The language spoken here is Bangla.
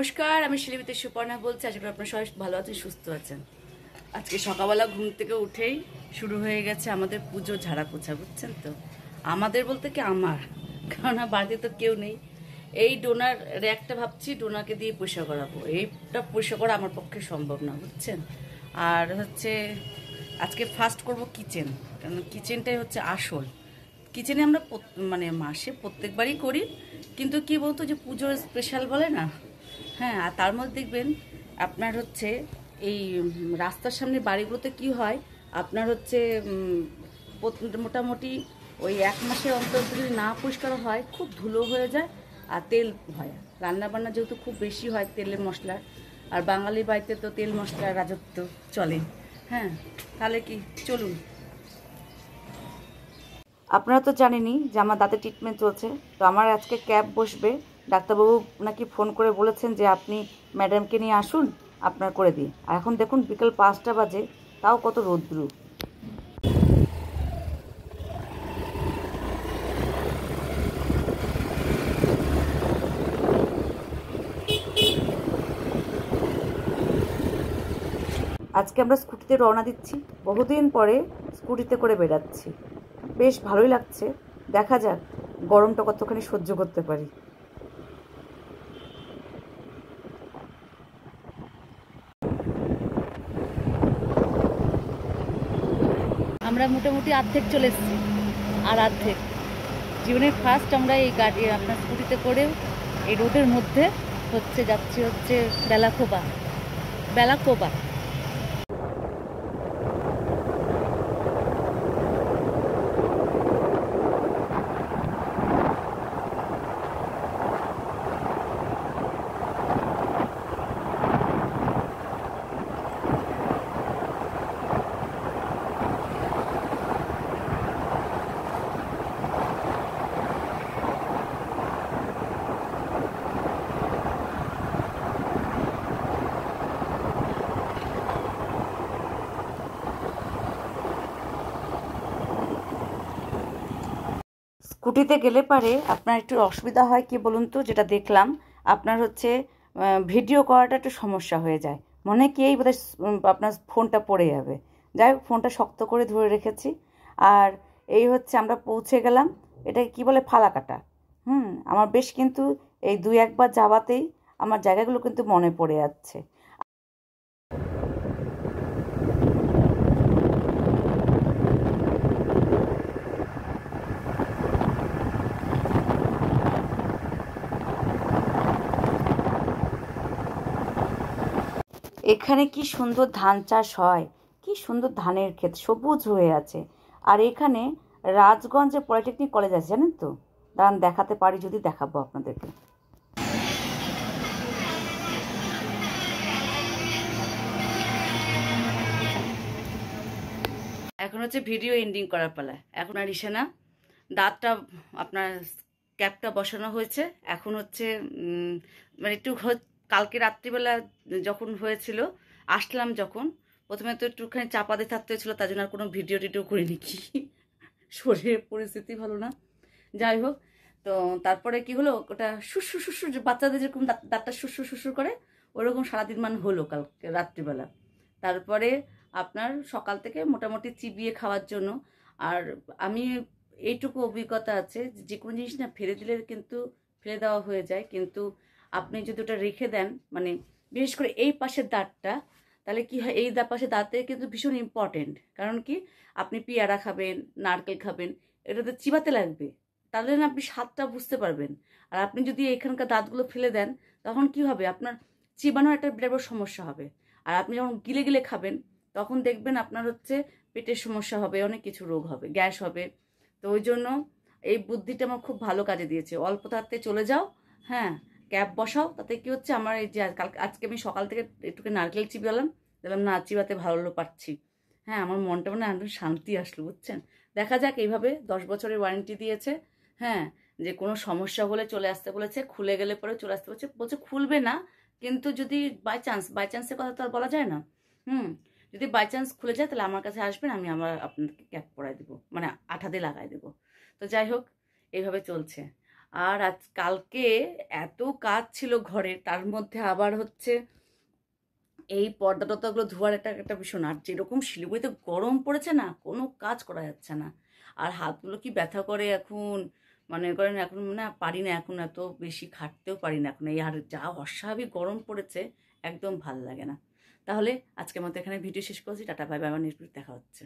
নমস্কার, আমি শিলিগুড়িতে সুপর্ণা বলছি। আশা করি আপনারা সবাই ভালো আছেন, সুস্থ আছেন। আজকে সকালবেলা ঘুম থেকে উঠেই শুরু হয়ে গেছে আমাদের পুজো ঝাড়া পোছা, বুঝছেন তো। আমাদের বলতে কি আমার, কারণ বাড়িতে তো কেউ নেই। এই ডোনার র্যাকটা ভাবছি ডোনাকে দিয়ে পরিষ্কার করাবো। এইটা পরিষ্কার করা আমার পক্ষে সম্ভব না, বুঝছেন। আর হচ্ছে আজকে ফার্স্ট করব কিচেন, কারণ কিচেনটাই হচ্ছে আসল। কিচেনে আমরা মানে মাসে প্রত্যেকবারই করি, কিন্তু কি বলতো যে পুজোর স্পেশাল বলে না। হ্যাঁ, আর তার মধ্যে দেখবেন আপনার হচ্ছে এই রাস্তার সামনে বাড়িগুলোতে কি হয়, আপনার হচ্ছে মোটামুটি ওই 1 মাসের অন্তর যদি না পরিষ্কার হয় খুব ধুলো হয়ে যায় আর তেল হয়। রান্নাবান্না যেহেতু খুব বেশি হয় তেলের মশলার, আর বাঙালি বাড়িতে তো তেল মশলার রাজত্ব চলে। হ্যাঁ, তাহলে কি চলুন। আপনারা তো জানেনই যে আমার দাঁতের ট্রিটমেন্ট চলছে, তো আমার আজকে ক্যাব বসবে। ডাক্তারবাবু নাকি ফোন করে বলেছেন যে আপনি ম্যাডামকে নিয়ে আসুন, আপনার করে দিই। আর এখন দেখুন বিকেল 5টা বাজে, তাও কত রৌদ্র। আজকে আমরা স্কুটিতে রওনা দিচ্ছি, বহুদিন পরে স্কুটিতে করে বেড়াচ্ছি। বেশ ভালোই লাগছে, দেখা যাক গরমটা কতখানি সহ্য করতে পারি। আমরা মোটামুটি অর্ধেক চলে এসেছি, আর অর্ধেক জীবনের ফার্স্ট আমরা এই গাড়ি আপনার স্কুটিতে করে এই রোডের মধ্যে যাচ্ছি বেলাকোবা। বেলাকোবা স্কুটিতে গেলে পারে আপনার একটু অসুবিধা হয় কি বলুন তো, যেটা দেখলাম আপনার ভিডিও করাটা একটু সমস্যা হয়ে যায়। মনে কি এই বোধহয় আপনার ফোনটা পড়ে যাবে। যাই হোক, ফোনটা শক্ত করে ধরে রেখেছি। আর এই আমরা পৌঁছে গেলাম। এটাকে কি বলে, ফালাকাটা। আমার বেশ কিন্তু এই 2-1 বার যাওয়াতেই আমার জায়গাগুলো কিন্তু মনে পড়ে যাচ্ছে। এখানে কি সুন্দর ধান চাষ হয়, কি সুন্দর ধানের ক্ষেত সবুজ হয়ে আছে। আর এখানে রাজগঞ্জে পলিটেকনিক কলেজ আছে, জানেন তো। দাঁড়ান দেখাতে পারি, যদি দেখাবো আপনাদেরকে। এখন ভিডিও এন্ডিং করার পালা। এখন আর ইসে না, দাঁতটা আপনার ক্যাপটা বসানো হয়েছে। এখন মানে একটু কালকে রাত্রিবেলা যখন হয়েছিল, আসলাম যখন, প্রথমে তো একটুখানি চাপা দিয়ে থাকতে হয়েছিল, তার জন্য আর কোনো ভিডিও টিডিও করিনি। কি শরীরের পরিস্থিতি ভালো না, যাই হোক। তো তারপরে কি হলো, ওটা শুশুর শুশুর, বাচ্চাদের যেরকম দাঁতটা শুশুর শুশুর করে, ওরকম সারাদিন হলো কালকে রাত্রিবেলা। তারপরে আপনার সকাল থেকে মোটামুটি চিবিয়ে খাওয়ার জন্য। আর আমি এইটুকু অভিজ্ঞতা আছে, যে কোনো জিনিস না ফেলে দিলে কিন্তু ফেলে দেওয়া হয়ে যায়, কিন্তু আপনি যদি ওটা রেখে দেন, মানে বিশেষ করে এই পাশের দাঁতটা, তাহলে কি হয়, এই পাশে দাঁতে কিন্তু ভীষণ ইম্পর্টেন্ট। কারণ কি, আপনি পেয়ারা খাবেন, নারকেল খাবেন, এটা তো চিবাতে লাগবে, তাহলে না আপনি স্বাদটা বুঝতে পারবেন। আর আপনি যদি এখানকার দাঁতগুলো ফেলে দেন, তখন কি হবে, আপনার চিবানোর একটা বিরাট বড় সমস্যা হবে। আর আপনি যখন গিলে গিলে খাবেন, তখন দেখবেন আপনার পেটের সমস্যা হবে, অনেক কিছু রোগ হবে, গ্যাস হবে। তো ওই জন্য এই বুদ্ধিটা আমার খুব ভালো কাজে দিয়েছে। অল্প তাতে চলে যাও, হ্যাঁ, ক্যাব বসাও। তাতে কি হচ্ছে, আমার এই যে আজকে আমি সকাল থেকে একটু নারকেল চিবালাম, দেখলাম না চিবাতে ভালো পারছি। হ্যাঁ, আমার মনটা একদম শান্তি আসলো, বুঝছেন। দেখা যাক, এইভাবে 10 বছরের ওয়ারেন্টি দিয়েছে। হ্যাঁ, যে কোনো সমস্যা হলে চলে আসতে বলেছে, খুলে গেলে পরে চলে আসতে বলছে খুলবে না, কিন্তু যদি বাই চান্সের কথা তো আর বলা যায় না। যদি বাই চান্স খুলে যায়, তাহলে আমার কাছে আসবেন, আমি আপনাকে ক্যাপ পরাই দেবো, মানে আঠা দিয়ে লাগাই দেবো। তো যাই হোক, এইভাবে চলছে। আর কালকে এত কাজ ছিল ঘরে, তার মধ্যে আবার হচ্ছে এই পর্দা টর্দাগুলো ধোয়ার একটা ভীষণ, আর যেরকম শিলিগুড়িতে গরম পড়েছে না, কোনো কাজ করা যাচ্ছে না। আর হাতগুলো কি ব্যথা করে এখন, মনে করেন এখন না পারি না, এখন এত বেশি খাটতেও পারি না এখন, এই আর যা অস্বাভাবিক গরম পড়েছে, একদম ভাল লাগে না। তাহলে আজকের মতো এখানে ভিডিও শেষ করছি, টাটা বাই বাই, আবার নেক্সট দেখা হচ্ছে।